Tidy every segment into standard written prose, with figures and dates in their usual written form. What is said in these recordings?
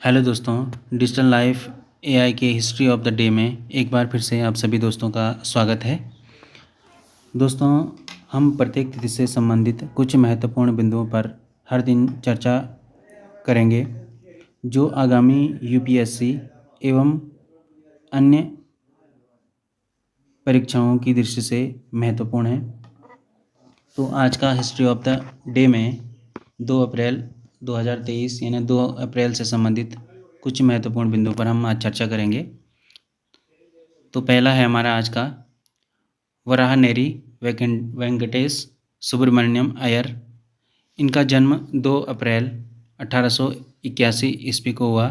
Hello दोस्तों, digital life AI के history of the day में एक बार फिर से आप सभी दोस्तों का स्वागत है। दोस्तों, हम प्रत्येक तिथि से संबंधित कुछ महत्वपूर्ण बिंदुओं पर हर दिन चर्चा करेंगे जो आगामी यूपीएससी एवं अन्य परीक्षाओं की दृष्टि से महत्वपूर्ण है। तो आज का हिस्ट्री ऑफ द डे में 2 अप्रैल 2023 यानी 2 अप्रैल से संबंधित कुछ महत्वपूर्ण बिंदुओं पर हम आज चर्चा करेंगे। तो पहला है हमारा आज का वराहनेरी वेंकटेश सुब्रमण्यम अय्यर। इनका जन्म 2 अप्रैल 1881 ईस्वी को हुआ।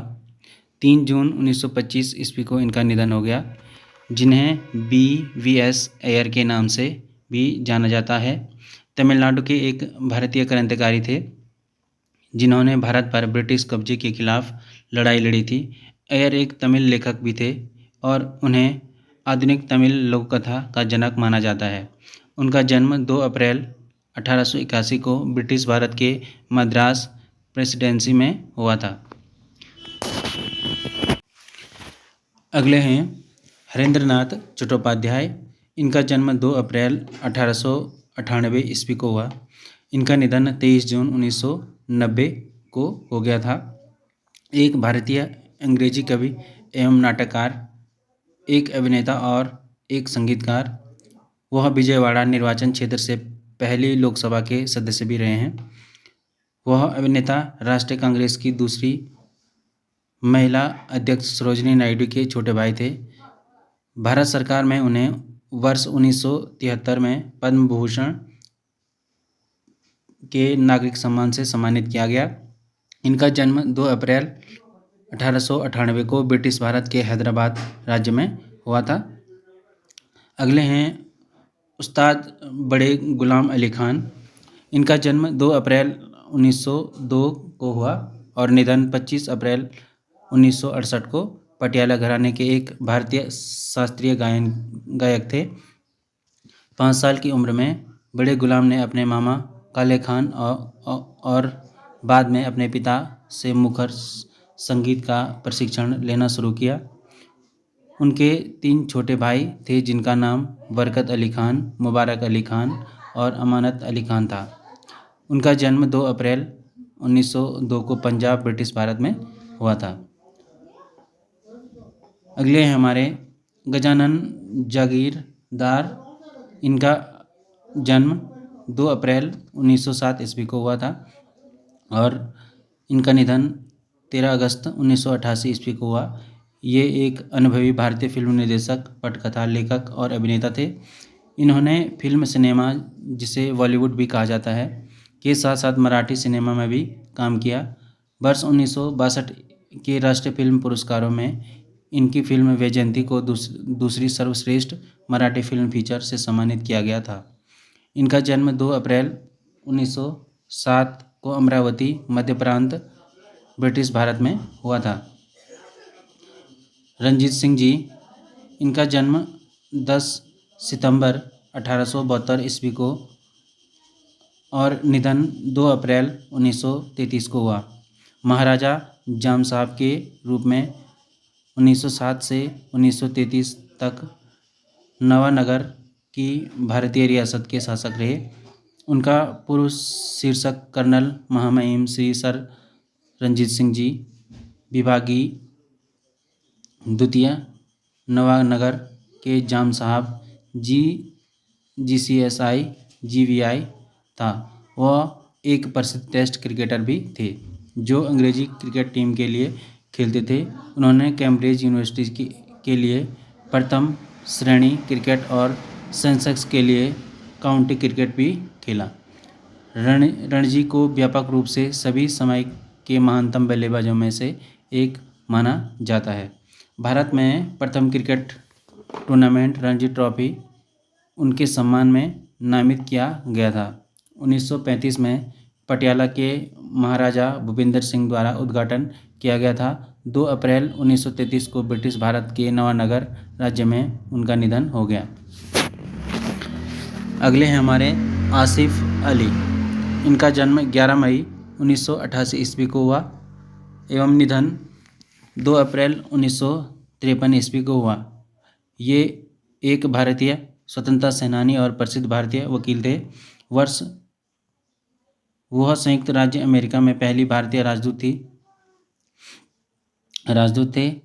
3 जून 1925 ईस्वी को इनका निधन हो गया, जिन्हें BVS अय्यर के नाम से भी जाना जाता है। तमिलनाडु के एक भारतीय क्रांतिकारी थे जिन्होंने भारत पर ब्रिटिश कब्जे के खिलाफ लड़ाई लड़ी थी। अय्यर एक तमिल लेखक भी थे और उन्हें आधुनिक तमिल लोककथा का जनक माना जाता है। उनका जन्म 2 अप्रैल 1881 को ब्रिटिश भारत के मद्रास प्रेसिडेंसी में हुआ था। अगले हैं हरेंद्रनाथ चट्टोपाध्याय। इनका जन्म 2 अप्रैल 1898 ईस्वी को हुआ। इनका निधन 23 जून 1990 को हो गया था। एक भारतीय अंग्रेजी कवि एवं नाटककार, एक अभिनेता और एक संगीतकार। वह विजयवाड़ा निर्वाचन क्षेत्र से पहली लोकसभा के सदस्य भी रहे हैं। वह अभिनेता राष्ट्रीय कांग्रेस की दूसरी महिला अध्यक्ष सरोजिनी नायडू के छोटे भाई थे। भारत सरकार में उन्हें वर्ष 1973 में पद्म भूषण के नागरिक सम्मान से सम्मानित किया गया। इनका जन्म 2 अप्रैल 1898 को ब्रिटिश भारत के हैदराबाद राज्य में हुआ था। अगले हैं उस्ताद बड़े गुलाम अली खान। इनका जन्म 2 अप्रैल 1902 को हुआ और निधन 25 अप्रैल 1968 को पटियाला घराने के एक भारतीय शास्त्रीय गायक थे। 5 साल की उम्र में बड़े गुलाम ने अपने मामा काले खान और बाद में अपने पिता से मुखर संगीत का प्रशिक्षण लेना शुरू किया। उनके 3 छोटे भाई थे जिनका नाम बरकत अली खान, मुबारक अली खान और अमानत अली खान था। उनका जन्म 2 अप्रैल 1902 को पंजाब ब्रिटिश भारत में हुआ था। अगले हैं हमारे गजानन जागीरदार। इनका जन्म 2 अप्रैल 1907 ईस्वी को हुआ था और इनका निधन 13 अगस्त 1988 ईस्वी को हुआ। ये एक अनुभवी भारतीय फिल्म निर्देशक, पटकथा लेखक और अभिनेता थे। इन्होंने फिल्म सिनेमा, जिसे बॉलीवुड भी कहा जाता है, के साथ साथ मराठी सिनेमा में भी काम किया। वर्ष 1962 के राष्ट्रीय फिल्म पुरस्कारों में इनकी फिल्म वैजयंती को दूसरी सर्वश्रेष्ठ मराठी फिल्म फीचर से सम्मानित किया गया था। इनका जन्म 2 अप्रैल 1907 को अमरावती, मध्य प्रांत, ब्रिटिश भारत में हुआ था। रंजीत सिंह जी। इनका जन्म 10 सितंबर 1872 ईस्वी को और निधन 2 अप्रैल 1933 को हुआ। महाराजा जाम साहब के रूप में 1907 से 1933 तक नवानगर की भारतीय रियासत के शासक रहे। उनका पूर्व शीर्षक कर्नल महामहिम श्री सर रंजीत सिंह जी, विभागी द्वितीय, नवानगर के जाम साहब, GCSI GVI था। वह एक प्रसिद्ध टेस्ट क्रिकेटर भी थे जो अंग्रेजी क्रिकेट टीम के लिए खेलते थे। उन्होंने कैम्ब्रिज यूनिवर्सिटी के लिए प्रथम श्रेणी क्रिकेट और सेंसेक्स के लिए काउंटी क्रिकेट भी खेला। रणजी को व्यापक रूप से सभी समय के महानतम बल्लेबाजों में से एक माना जाता है। भारत में प्रथम क्रिकेट टूर्नामेंट रणजी ट्रॉफी उनके सम्मान में नामित किया गया था। 1935 में पटियाला के महाराजा भूपेंद्र सिंह द्वारा उद्घाटन किया गया था। 2 अप्रैल 1933 को ब्रिटिश भारत के नवानगर राज्य में उनका निधन हो गया। अगले हैं हमारे आसिफ अली। इनका जन्म 11 मई 1988 ईस्वी को हुआ एवं निधन 2 अप्रैल 1953 ईस्वी को हुआ। ये एक भारतीय स्वतंत्रता सेनानी और प्रसिद्ध भारतीय वकील थे। वर्ष वह संयुक्त राज्य अमेरिका में पहली भारतीय राजदूत थे।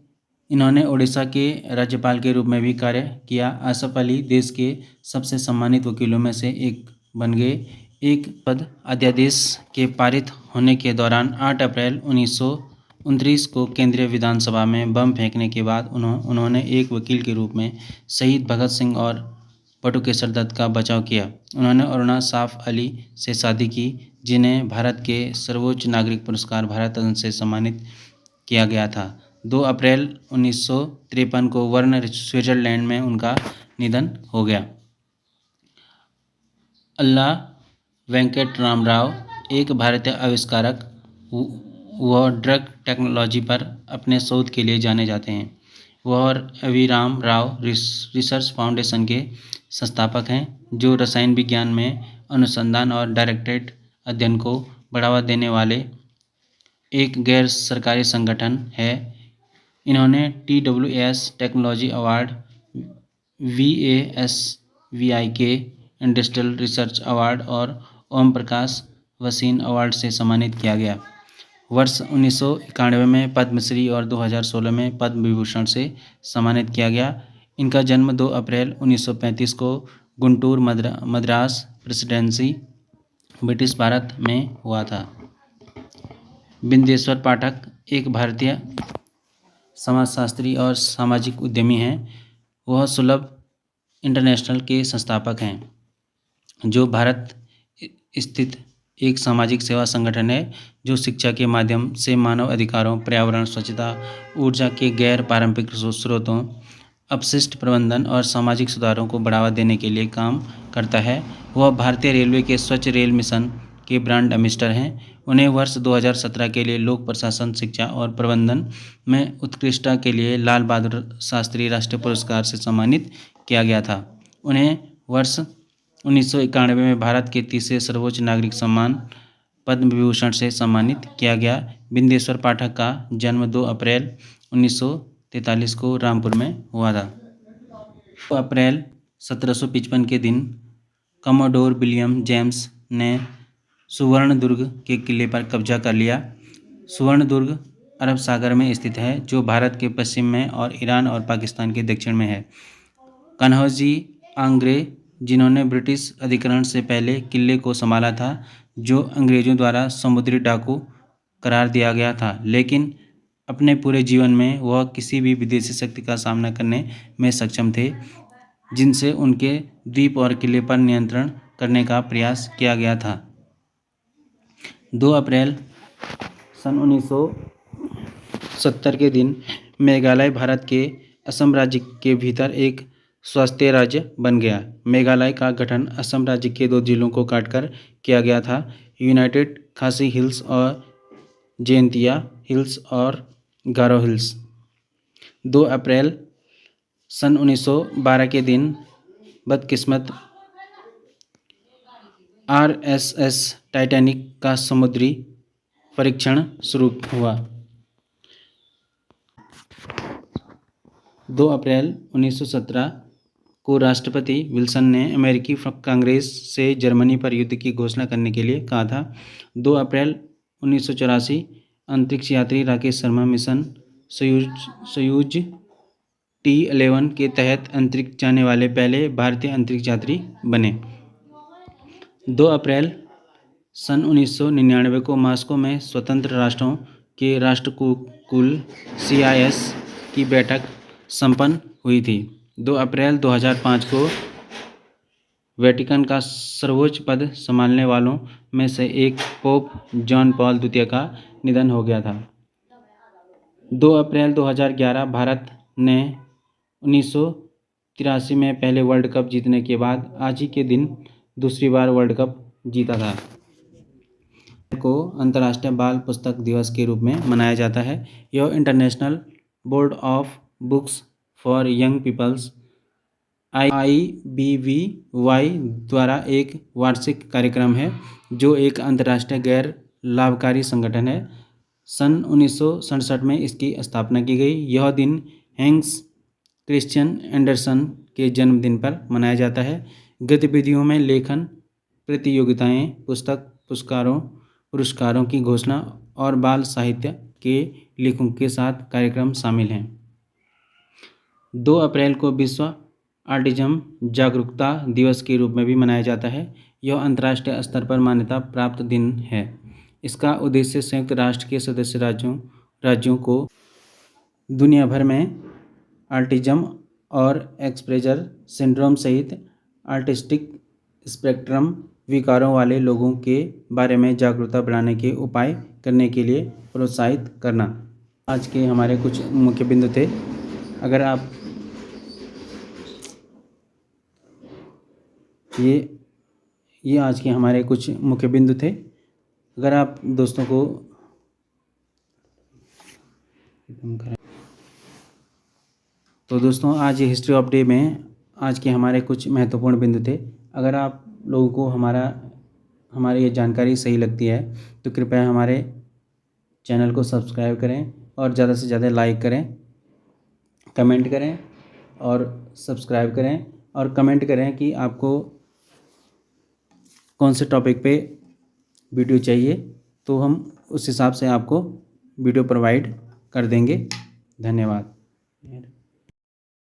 इन्होंने ओडिशा के राज्यपाल के रूप में भी कार्य किया। आसफ अली देश के सबसे सम्मानित वकीलों में से एक बन गए। एक पद अध्यादेश के पारित होने के दौरान 8 अप्रैल 1929 को केंद्रीय विधानसभा में बम फेंकने के बाद उन्होंने एक वकील के रूप में शहीद भगत सिंह और बटुकेश्वर दत्त का बचाव किया। उन्होंने अरुणा साफ अली से शादी की, जिन्हें भारत के सर्वोच्च नागरिक पुरस्कार भारत रत्न से सम्मानित किया गया था। 2 अप्रैल 1953 को बर्न स्विट्जरलैंड में उनका निधन हो गया। अल्ला वेंकट राम राव एक भारतीय आविष्कारक वह ड्रग टेक्नोलॉजी पर अपने शोध के लिए जाने जाते हैं। वह अभिराम राव रिसर्च फाउंडेशन के संस्थापक हैं, जो रसायन विज्ञान में अनुसंधान और डायरेक्टेड अध्ययन को बढ़ावा देने वाले एक गैर सरकारी संगठन है। इन्होंने TWS technology award, VASVIK industrial research award और ओम प्रकाश वसीन अवार्ड से सम्मानित किया गया। वर्ष 1991 में पद्मश्री और 2016 में पद्म विभूषण से सम्मानित किया गया। इनका जन्म 2 अप्रैल 1935 को गुंटूर, मद्रास प्रेसिडेंसी, ब्रिटिश भारत में हुआ था। बिंदेश्वर पाठक एक भारतीय समाजशास्त्री और सामाजिक उद्यमी हैं। वह सुलभ इंटरनेशनल के संस्थापक हैं, जो भारत स्थित एक सामाजिक सेवा संगठन है जो शिक्षा के माध्यम से मानव अधिकारों, पर्यावरण, स्वच्छता, ऊर्जा के गैर पारंपरिक स्रोतों, अपशिष्ट प्रबंधन और सामाजिक सुधारों को बढ़ावा देने के लिए काम करता है। वह भारतीय रेलवे के स्वच्छ रेल मिशन के ब्रांड एम्बेसडर हैं। उन्हें वर्ष 2017 के लिए लोक प्रशासन, शिक्षा और प्रबंधन में उत्कृष्टता के लिए लाल बहादुर शास्त्री राष्ट्रीय पुरस्कार से सम्मानित किया गया था। उन्हें वर्ष 1991 में भारत के तीसरे सर्वोच्च नागरिक सम्मान पद्म विभूषण से सम्मानित किया गया। बिंदेश्वर पाठक का जन्म 2 अप्रैल 1943 को रामपुर में हुआ था। 2 अप्रैल 1755 के दिन कमोडोर विलियम जेम्स ने सुवर्णदुर्ग के किले पर कब्जा कर लिया। सुवर्णदुर्ग अरब सागर में स्थित है, जो भारत के पश्चिम में और ईरान और पाकिस्तान के दक्षिण में है। कन्हौजी आंग्रे, जिन्होंने ब्रिटिश अधिग्रहण से पहले किले को संभाला था, जो अंग्रेजों द्वारा समुद्री डाकू करार दिया गया था, लेकिन अपने पूरे जीवन में वह किसी भी विदेशी शक्ति का सामना करने में सक्षम थे, जिनसे उनके द्वीप और किले पर नियंत्रण करने का प्रयास किया गया था। 2 अप्रैल सन 1970 के दिन मेघालय भारत के असम राज्य के भीतर एक स्वायत्त राज्य बन गया। मेघालय का गठन असम राज्य के 2 जिलों को काटकर किया गया था, यूनाइटेड खासी हिल्स और जयंतिया हिल्स और गारो हिल्स। 2 अप्रैल सन 1912 के दिन बदकिस्मत RSS टाइटैनिक का समुद्री परीक्षण शुरू हुआ। 2 अप्रैल 1917 को राष्ट्रपति विल्सन ने अमेरिकी कांग्रेस से जर्मनी पर युद्ध की घोषणा करने के लिए कहा था। 2 अप्रैल 1984 अंतरिक्ष यात्री Rakesh Sharma mission Soyuz T11 के तहत अंतरिक्ष जाने वाले पहले भारतीय अंतरिक्ष यात्री बने। 2 अप्रैल सन 1999 को मॉस्को में स्वतंत्र राष्ट्रों के राष्ट्रकुल CIS की बैठक संपन्न हुई थी। 2 अप्रैल 2005 को वेटिकन का सर्वोच्च पद संभालने वालों में से एक पोप जॉन पॉल द्वितीय का निधन हो गया था। 2 अप्रैल 2011 भारत ने 1983 में पहले वर्ल्ड कप जीतने के बाद आज ही के दिन दूसरी बार वर्ल्ड कप जीता था। को अंतर्राष्ट्रीय बाल पुस्तक दिवस के रूप में मनाया जाता है। यह International Board of Books for Young Peoples IBBY द्वारा एक वार्षिक कार्यक्रम है, जो एक अंतर्राष्ट्रीय गैर लाभकारी संगठन है। सन 1967 में इसकी स्थापना की गई। यह दिन हैंस क्रिश्चियन एंडरसन के जन्मदिन पर मनाया जाता है। गतिविधियों में लेखन प्रतियोगिताएं, पुरस्कारों की घोषणा और बाल साहित्य के लेखकों के साथ कार्यक्रम शामिल हैं। 2 अप्रैल को विश्व ऑटिज्म जागरूकता दिवस के रूप में भी मनाया जाता है। यह अंतर्राष्ट्रीय स्तर पर मान्यता प्राप्त दिन है। इसका उद्देश्य संयुक्त राष्ट्र के सदस्य राज्यों को दुनिया भर में ऑटिज्म और एस्पर्जर सिंड्रोम सहित ऑटिस्टिक स्पेक्ट्रम विकारों वाले लोगों के बारे में जागरूकता बढ़ाने के उपाय करने के लिए प्रोत्साहित करना। आज के हमारे कुछ मुख्य बिंदु थे। अगर आप ये आज के हमारे कुछ मुख्य बिंदु थे। अगर आप दोस्तों को तो दोस्तों आज हिस्ट्री ऑफ डे में आज के हमारे कुछ महत्वपूर्ण बिंदु थे। अगर आप लोगों को हमारी ये जानकारी सही लगती है तो कृपया हमारे चैनल को सब्सक्राइब करें और ज़्यादा से ज़्यादा लाइक करें, कमेंट करें और सब्सक्राइब करें और कमेंट करें कि आपको कौन से टॉपिक पे वीडियो चाहिए, तो हम उस हिसाब से आपको वीडियो प्रोवाइड कर देंगे। धन्यवाद।